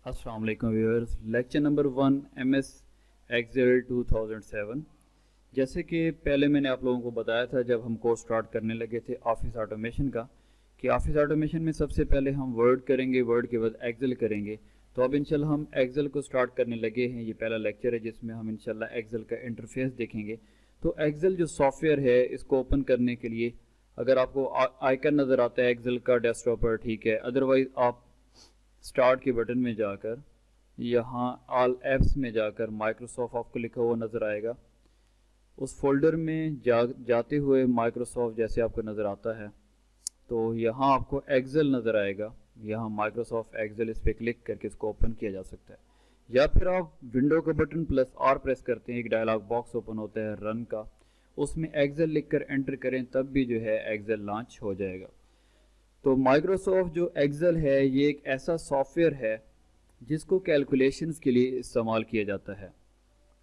अस्सलाम वालेकुम viewers. Lecture number 1 MS Excel 2007। जैसे कि पहले मैंने आप लोगों को बताया था जब हम कोर्स स्टार्ट करने लगे थे ऑफिस ऑटोमेशन का, कि ऑफिस ऑटोमेशन में सबसे पहले हम वर्ड करेंगे, वर्ड के बाद एक्सेल करेंगे। तो अब इंशाल्लाह हम एक्सेल को स्टार्ट करने लगे हैं। ये पहला लेक्चर है जिसमें हम इंशाल्लाह एक्सेल का इंटरफेस देखेंगे। तो एक्सेल जो सॉफ्टवेयर है, इसको ओपन करने के लिए अगर आपको आइकन नज़र आता है एक्सेल का डेस्कटॉप पर, ठीक है। अदरवाइज़ आप स्टार्ट के बटन में जाकर यहाँ ऑल एप्स में जाकर माइक्रोसॉफ्ट आपको लिखा हुआ नज़र आएगा। उस फोल्डर में जाते हुए माइक्रोसॉफ्ट जैसे आपको नज़र आता है तो यहाँ आपको एक्सेल नज़र आएगा। यहाँ माइक्रोसॉफ्ट एक्सेल, इस पर क्लिक करके इसको ओपन किया जा सकता है। या फिर आप विंडो का बटन +R प्रेस करते हैं, एक डायलॉग बॉक्स ओपन होता है रन का, उसमें एक्सेल लिखकर एंटर करें, तब भी जो है एक्सेल लॉन्च हो जाएगा। तो माइक्रोसॉफ्ट जो एक्सेल है ये एक ऐसा सॉफ्टवेयर है जिसको कैलकुलेशंस के लिए इस्तेमाल किया जाता है।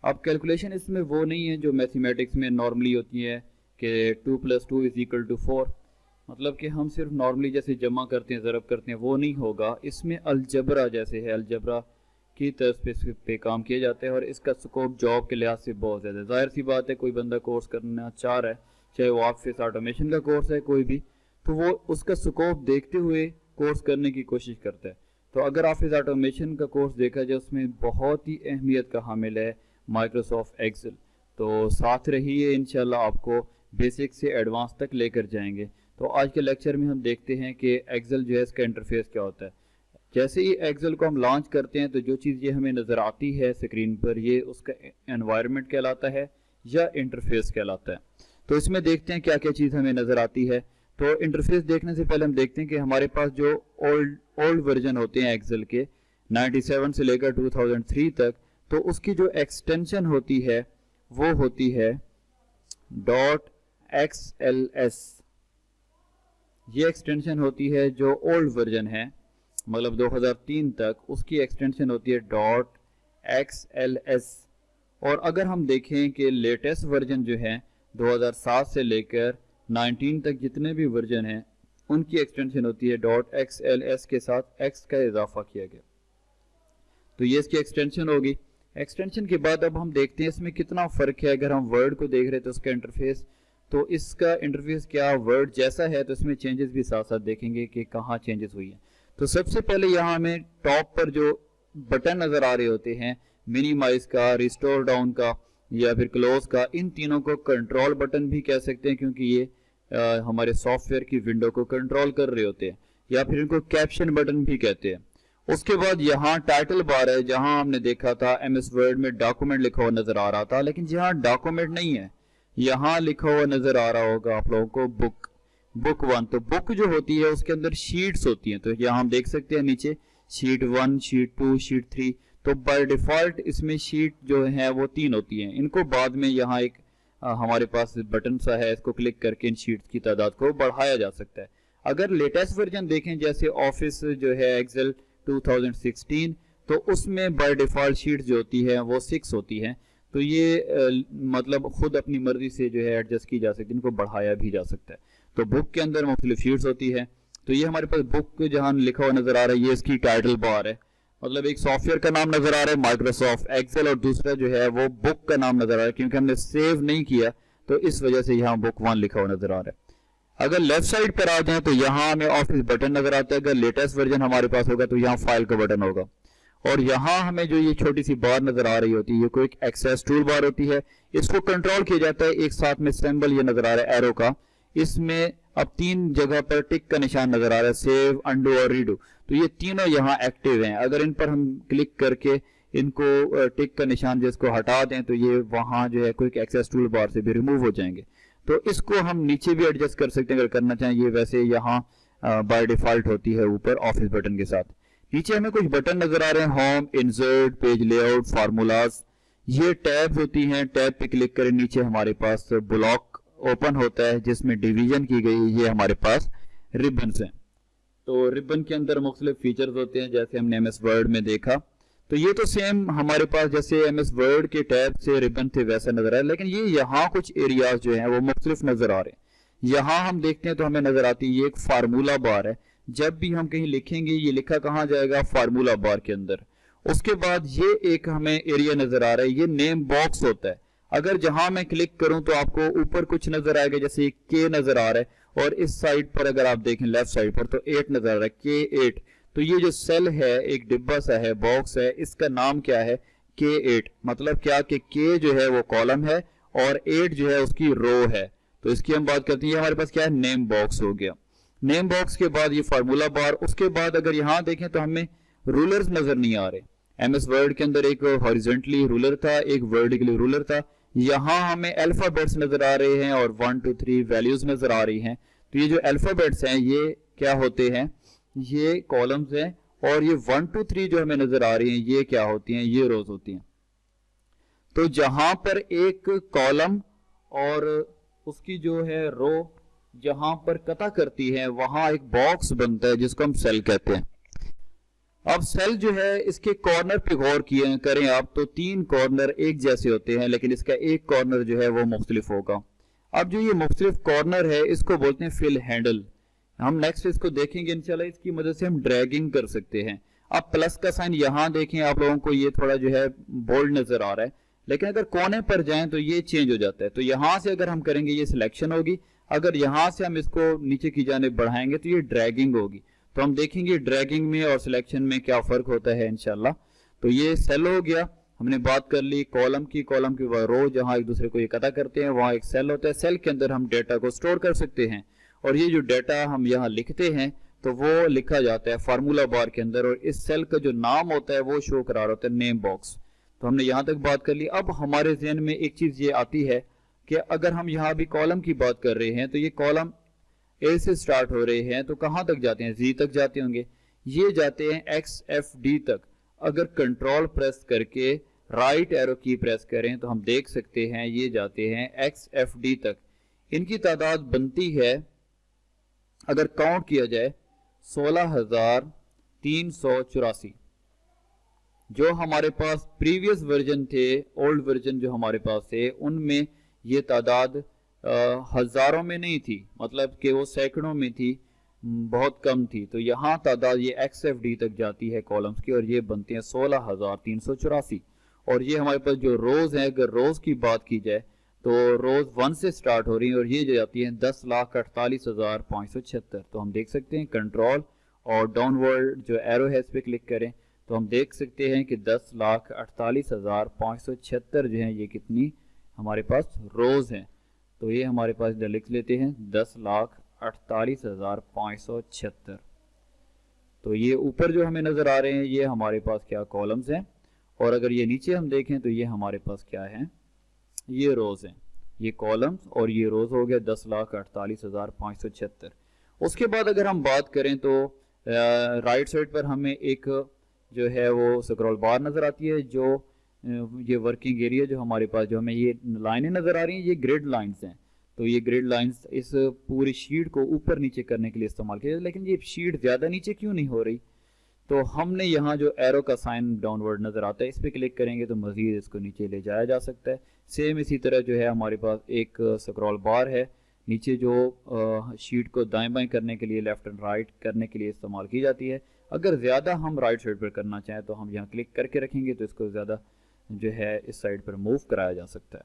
अब कैलकुलेशन इसमें वो नहीं है जो मैथमेटिक्स में नॉर्मली होती है कि 2 + 2 = 4, मतलब कि हम सिर्फ नॉर्मली जैसे जमा करते हैं, ज़रब करते हैं, वो नहीं होगा। इसमें अलजबरा जैसे है, अलजबरा की तरफ पे काम किया जाता है और इसका स्कोप जॉब के लिहाज से बहुत ज़्यादा है। ज़ाहिर सी बात है, कोई बंदा कोर्स करना चाह रहा है, चाहे वो ऑफिस ऑटोमेशन का कोर्स है कोई भी, तो वो उसका स्कोप देखते हुए कोर्स करने की कोशिश करता है। तो अगर ऑफिस ऑटोमेशन का कोर्स देखा जाए उसमें बहुत ही अहमियत का हामिल है माइक्रोसॉफ्ट एक्सेल। तो साथ रहिए, इंशाल्लाह आपको बेसिक से एडवांस तक लेकर जाएंगे। तो आज के लेक्चर में हम देखते हैं कि एक्सेल जो है इसका इंटरफेस क्या होता है। जैसे ही एक्सेल को हम लॉन्च करते हैं तो जो चीज़ ये हमें नज़र आती है स्क्रीन पर, ये उसका एनवायरनमेंट कहलाता है या इंटरफेस कहलाता है। तो इसमें देखते हैं क्या क्या चीज़ हमें नज़र आती है। तो इंटरफेस देखने से पहले हम देखते हैं कि हमारे पास जो ओल्ड वर्जन होते हैं एक्सेल के 97 से लेकर 2003 तक, तो उसकी जो एक्सटेंशन होती है वो होती है .xls। ये एक्सटेंशन होती है जो ओल्ड वर्जन है, मतलब 2003 तक, उसकी एक्सटेंशन होती है .xls। और अगर हम देखें कि लेटेस्ट वर्जन जो है 2007 से लेकर 19 तक जितने भी वर्जन हैं उनकी एक्सटेंशन होती है .xls के साथ x का इजाफा किया गया। तो ये इसकी एक्सटेंशन होगी। एक्सटेंशन के बाद अब हम देखते हैं इसमें कितना फ़र्क है। अगर हम वर्ड को देख रहे हैं तो उसका इंटरफेस, तो इसका इंटरफेस क्या वर्ड जैसा है, तो इसमें चेंजेस भी साथ साथ देखेंगे कि कहाँ चेंजेस हुई है। तो सबसे पहले यहाँ हमें टॉप पर जो बटन नज़र आ रहे होते हैं, मिनिमाइज का, रिस्टोर डाउन का या फिर क्लोज का, इन तीनों को कंट्रोल बटन भी कह सकते हैं क्योंकि ये हमारे सॉफ्टवेयर की विंडो को कंट्रोल कर रहे होते हैं, या फिर इनको कैप्शन बटन भी कहते हैं। उसके बाद यहाँ टाइटल बार है, जहां हमने देखा था MS वर्ड में डॉक्यूमेंट लिखा हुआ नजर आ रहा था, लेकिन यहाँ डॉक्यूमेंट नहीं है, यहाँ लिखा हुआ नजर आ रहा होगा आप लोगों को बुक 1। तो बुक जो होती है उसके अंदर शीट्स होती हैं। तो यहाँ हम देख सकते हैं नीचे शीट 1, शीट 2, शीट 3। तो बाय डिफॉल्ट इसमें शीट जो है वो 3 होती हैं। इनको बाद में यहाँ एक हमारे पास बटन सा है, इसको क्लिक करके इन शीट्स की तादाद को बढ़ाया जा सकता है। अगर लेटेस्ट वर्जन देखें जैसे ऑफिस जो है एक्सेल 2016, तो उसमें बाय डिफॉल्ट शीट्स जो होती है वो 6 होती हैं। तो ये मतलब खुद अपनी मर्जी से जो है एडजस्ट की जा सकती है, इनको बढ़ाया भी जा सकता है। तो बुक के अंदर मुख्तलिफ शीट्स होती है। तो ये हमारे पास बुक जहाँ लिखा हुआ नजर आ रहा है, ये इसकी टाइटल बार है, मतलब एक सॉफ्टवेयर का नाम नजर आ रहा है माइक्रोसॉफ्ट एक्सेल, और दूसरा जो है वो बुक का नाम नजर आ रहा है क्योंकि हमने सेव नहीं किया, तो इस वजह से यहाँ बुक 1 लिखा हुआ नजर आ रहा है। अगर लेफ्ट साइड पर आ जाए तो यहाँ हमें ऑफिस बटन नजर आता है। अगर लेटेस्ट वर्जन हमारे पास होगा तो यहाँ फाइल का बटन होगा, और यहाँ हमें जो ये छोटी सी बार नजर आ रही होती है, ये कोई एक्सेस टूल बार होती है। इसको कंट्रोल किया जाता है, एक साथ में सिंबल ये नजर आ रहा है एरो का, इसमें अब 3 जगह पर टिक का निशान नजर आ रहा है, सेव, अंडू और रीडू। तो ये तीनों यहाँ एक्टिव हैं। अगर इन पर हम क्लिक करके इनको टिक का निशान जिसको हटा दें तो ये वहाँ जो है क्विक एक्सेस टूल बार से भी रिमूव हो जाएंगे। तो इसको हम नीचे भी एडजस्ट कर सकते हैं अगर करना चाहें। ये वैसे यहाँ बाय डिफॉल्ट होती है ऊपर ऑफिस बटन के साथ। नीचे हमें कुछ बटन नजर आ रहे हैं, home, insert, page layout, formulas. ये टैब होती हैं, टैब पे क्लिक करें, नीचे हमारे पास ब्लॉक ओपन होता है जिसमें डिवीजन की गई। ये हमारे पास रिबन्स हैं। तो रिबन के अंदर मुख्तलिफ फीचर्स होते हैं जैसे हमने MS वर्ड में देखा। तो ये तो सेम हमारे पास जैसे MS वर्ड के टैब से रिबन थे वैसा नजर आ रहा है, लेकिन ये यहाँ कुछ एरियाज जो हैं वो मुख्तलिफ नजर आ रहे हैं। यहाँ हम देखते हैं तो हमें नजर आती है ये एक फार्मूला बार है जब भी हम कहीं लिखेंगे ये लिखा कहाँ जाएगा, फार्मूला बार के अंदर। उसके बाद ये एक हमें एरिया नजर आ रहा है, ये नेम बॉक्स होता है। अगर जहां मैं क्लिक करूं तो आपको ऊपर कुछ नजर आएगा, जैसे के नजर आ रहा है, और इस साइड पर अगर आप देखें लेफ्ट साइड पर तो 8 नजर आ रहा है, K8। तो ये जो सेल है, एक डिब्बा सा है, बॉक्स है, इसका नाम क्या है, K8। मतलब क्या कि K जो है वो कॉलम है और 8 जो है उसकी रो है। तो इसकी हम बात करते हैं, ये हमारे पास क्या है, नेम बॉक्स हो गया। नेम बॉक्स के बाद ये फार्मूला बार। उसके बाद अगर यहां देखें तो हमें रूलर्स नजर नहीं आ रहे। एमएस वर्ड के अंदर एक हॉरिजॉन्टली रूलर था, एक वर्टिकली रूलर था। यहां हमें अल्फाबेट्स नजर आ रहे हैं और 1 2 3 वैल्यूज नजर आ रही हैं। तो ये जो अल्फाबेट्स हैं ये क्या होते हैं, ये कॉलम्स हैं, और ये 1 2 3 जो हमें नजर आ रही हैं ये क्या होती हैं, ये रोज होती हैं। तो जहां पर एक कॉलम और उसकी जो है रो जहां पर कता करती है वहां एक बॉक्स बनता है जिसको हम सेल कहते हैं। अब सेल जो है इसके कॉर्नर पे गौर किए करें आप तो 3 कॉर्नर एक जैसे होते हैं, लेकिन इसका एक कॉर्नर जो है वो मुख्तलिफ होगा। अब जो ये मुख्तलिफ कॉर्नर है इसको बोलते हैं फिल हैंडल। हम नेक्स्ट इसको देखेंगे इंशाल्लाह, इसकी मदद से हम ड्रैगिंग कर सकते हैं। अब प्लस का साइन यहां देखें आप लोगों को ये थोड़ा जो है बोल्ड नजर आ रहा है, लेकिन अगर कोने पर जाएं तो ये चेंज हो जाता है। तो यहां से अगर हम करेंगे ये सिलेक्शन होगी, अगर यहां से हम इसको नीचे की जाने बढ़ाएंगे तो ये ड्रैगिंग होगी। तो हम देखेंगे ड्रैगिंग में और सिलेक्शन में क्या फर्क होता है इंशाल्लाह। तो ये सेल हो गया, हमने बात कर ली कॉलम की रो जहां एक दूसरे को ये कता करते हैं वहां एक सेल होता है। सेल के अंदर हम डेटा को स्टोर कर सकते हैं, और ये जो डेटा हम यहाँ लिखते हैं तो वो लिखा जाता है फार्मूला बार के अंदर, और इस सेल का जो नाम होता है वो शो करा होता है नेम बॉक्स। तो हमने यहाँ तक बात कर ली। अब हमारे जहन में एक चीज ये आती है कि अगर हम यहाँ भी कॉलम की बात कर रहे हैं तो ये कॉलम ए से स्टार्ट हो रहे हैं तो कहां तक जाते हैं, जी तक जाते होंगे, ये जाते हैं XFD तक। अगर कंट्रोल प्रेस करके राइट एरो की प्रेस करें तो हम देख सकते हैं ये जाते हैं XFD तक। इनकी तादाद बनती है, अगर काउंट किया जाए, 16,384। जो हमारे पास प्रीवियस वर्जन थे, ओल्ड वर्जन जो हमारे पास थे, उनमें ये तादाद हजारों में नहीं थी, मतलब कि वो सैकड़ों में थी, बहुत कम थी। तो यहाँ तादाद ये XFD तक जाती है कॉलम्स की, और ये बनते हैं 16,384। और ये हमारे पास जो रोज है, अगर रोज की बात की जाए तो रोज 1 से स्टार्ट हो रही है और ये जाती है 10,48,576। तो हम देख सकते हैं कंट्रोल और डाउनवर्ड जो एरो है इस पर क्लिक करें तो हम देख सकते हैं कि 10,48,576 जो है ये कितनी हमारे पास रोज हैं। तो ये हमारे पास इधर लिख लेते हैं 10,48,576। तो ये ऊपर जो हमें नजर आ रहे हैं ये हमारे पास क्या कॉलम्स हैं, और अगर ये नीचे हम देखें तो ये हमारे पास क्या है, ये रोज हैं। ये कॉलम्स और ये रोज हो गया 10,48,576। उसके बाद अगर हम बात करें तो राइट साइड पर हमें एक जो है वो स्क्रॉल बार नजर आती है, जो ये वर्किंग एरिया जो हमारे पास जो हमें ये लाइनें नजर आ रही हैं ये ग्रिड लाइंस हैं। तो ये ग्रिड लाइंस इस पूरी शीट को ऊपर नीचे करने के लिए इस्तेमाल किया, लेकिन ये शीट ज्यादा नीचे क्यों नहीं हो रही। तो हमने यहाँ जो एरो का साइन डाउनवर्ड नजर आता है इस पर क्लिक करेंगे तो मजीद इसको नीचे ले जाया जा सकता है। सेम इसी तरह जो है हमारे पास एक स्क्रॉल बार है नीचे जो शीट को दाएं बाएं करने के लिए, लेफ्ट एंड राइट करने के लिए इस्तेमाल की जाती है। अगर ज़्यादा हम राइट साइड पर करना चाहें तो हम यहाँ क्लिक करके रखेंगे तो इसको ज़्यादा जो है इस साइड पर मूव कराया जा सकता है।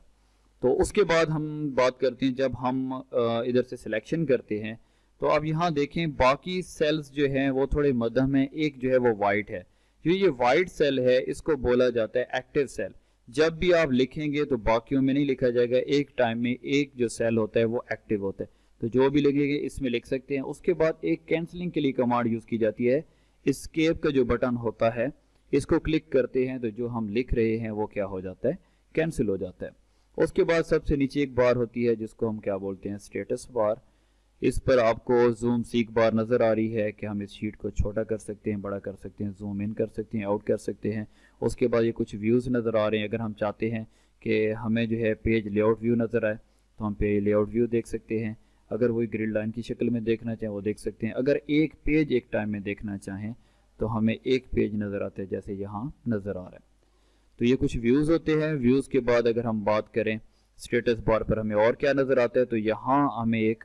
तो उसके बाद हम बात करते हैं जब हम इधर से सिलेक्शन करते हैं तो अब यहाँ देखें बाकी सेल्स जो हैं वो थोड़े मध्यम में, एक जो है वो वाइट है। जो ये वाइट सेल है इसको बोला जाता है एक्टिव सेल। जब भी आप लिखेंगे तो बाकियों में नहीं लिखा जाएगा, एक टाइम में एक जो सेल होता है वो एक्टिव होता है। तो जो भी लिखेंगे इसमें लिख सकते हैं। उसके बाद एक कैंसलिंग के लिए कमांड यूज की जाती है, एस्केप का जो बटन होता है इसको क्लिक करते हैं तो जो हम लिख रहे हैं वो क्या हो जाता है, कैंसिल हो जाता है। उसके बाद सबसे नीचे एक बार होती है जिसको हम क्या बोलते हैं, स्टेटस बार। इस पर आपको जूम सीक बार नजर आ रही है कि हम इस शीट को छोटा कर सकते हैं, बड़ा कर सकते हैं, जूम इन कर सकते हैं, आउट कर सकते हैं। उसके बाद ये कुछ व्यूज नजर आ रहे हैं। अगर हम चाहते हैं कि हमें जो है पेज लेआउट व्यू नजर आए तो हम पेज लेआउट व्यू देख सकते हैं। अगर वही ग्रिड लाइन की शक्ल में देखना चाहें वो देख सकते हैं। अगर एक पेज एक टाइम में देखना चाहें तो हमें एक पेज नजर आते हैं जैसे यहाँ नजर आ रहा है। तो ये कुछ व्यूज होते हैं। व्यूज के बाद अगर हम बात करें स्टेटस बार पर हमें और क्या नजर आता है तो यहाँ हमें एक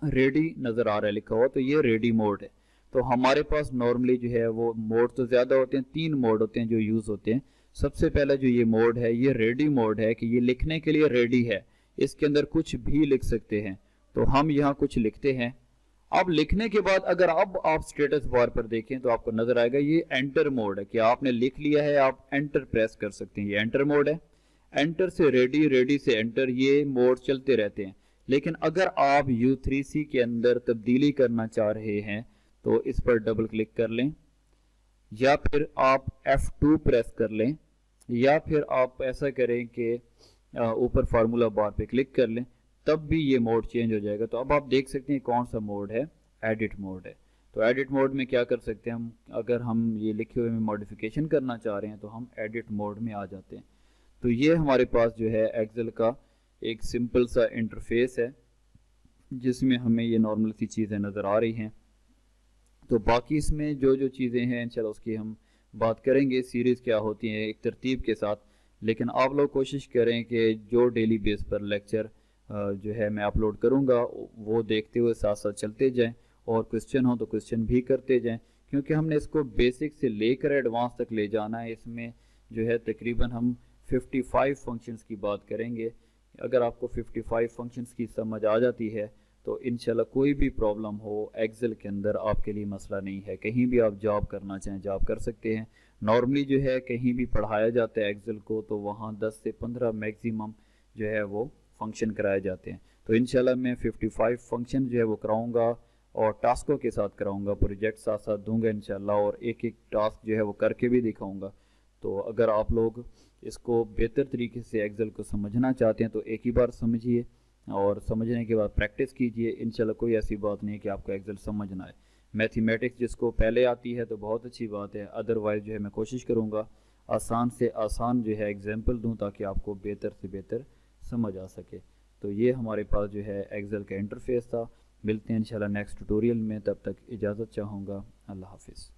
रेडी नज़र आ रहा है लिखा हुआ, तो ये रेडी मोड है। तो हमारे पास नॉर्मली जो है वो मोड तो ज़्यादा होते हैं, 3 मोड होते हैं जो यूज़ होते हैं। सबसे पहला जो ये मोड है ये रेडी मोड है कि ये लिखने के लिए रेडी है, इसके अंदर कुछ भी लिख सकते हैं। तो हम यहाँ कुछ लिखते हैं। अब लिखने के बाद अगर अब आप स्टेटस बार पर देखें तो आपको नजर आएगा ये एंटर मोड है कि आपने लिख लिया है, आप एंटर प्रेस कर सकते हैं, ये एंटर मोड है। एंटर से रेडी, रेडी से एंटर, ये मोड चलते रहते हैं। लेकिन अगर आप U3C के अंदर तब्दीली करना चाह रहे हैं तो इस पर डबल क्लिक कर लें, या फिर आप F2 प्रेस कर लें, या फिर आप ऐसा करें कि ऊपर फार्मूला बार पे क्लिक कर लें, तब भी ये मोड चेंज हो जाएगा। तो अब आप देख सकते हैं कौन सा मोड है, एडिट मोड है। तो एडिट मोड में क्या कर सकते हैं हम, अगर हम ये लिखे हुए में मॉडिफिकेशन करना चाह रहे हैं तो हम एडिट मोड में आ जाते हैं। तो ये हमारे पास जो है एक्सेल का एक सिंपल सा इंटरफेस है जिसमें हमें ये नॉर्मल सी चीज़ें नज़र आ रही हैं। तो बाकी इसमें जो जो चीज़ें हैं इंशाल्लाह उसकी हम बात करेंगे, सीरीज़ क्या होती हैं एक तरतीब के साथ। लेकिन आप लोग कोशिश करें कि जो डेली बेस पर लेक्चर जो है मैं अपलोड करूँगा वो देखते हुए साथ साथ चलते जाएं, और क्वेश्चन हो तो क्वेश्चन भी करते जाएं, क्योंकि हमने इसको बेसिक से लेकर एडवांस तक ले जाना है। इसमें जो है तकरीबन हम 55 फंक्शंस की बात करेंगे। अगर आपको 55 फंक्शंस की समझ आ जाती है तो इंशाल्लाह कोई भी प्रॉब्लम हो एक्सेल के अंदर आपके लिए मसला नहीं है। कहीं भी आप जॉब करना चाहें जॉब कर सकते हैं। नॉर्मली जो है कहीं भी पढ़ाया जाता है एक्सेल को तो वहाँ 10 से 15 मैक्सिमम जो है वो फंक्शन कराए जाते हैं। तो इंशाल्लाह मैं 55 फंक्शन जो है वो कराऊंगा और टास्कों के साथ कराऊंगा, प्रोजेक्ट साथ साथ दूंगा इंशाल्लाह, और एक एक टास्क जो है वो करके भी दिखाऊंगा। तो अगर आप लोग इसको बेहतर तरीके से एक्सेल को समझना चाहते हैं तो एक ही बार समझिए और समझने के बाद प्रैक्टिस कीजिए। इंशाल्लाह कोई ऐसी बात नहीं है कि आपको एक्सेल समझ ना आए। मैथमेटिक्स जिसको पहले आती है तो बहुत अच्छी बात है, अदरवाइज जो है मैं कोशिश करूँगा आसान से आसान जो है एग्जाम्पल दूँ ताकि आपको बेहतर से बेहतर समझ आ सके। तो ये हमारे पास जो है एक्सेल का इंटरफेस था। मिलते हैं इंशाल्लाह नेक्स्ट ट्यूटोरियल में, तब तक इजाज़त चाहूँगा। अल्लाह हाफिज़।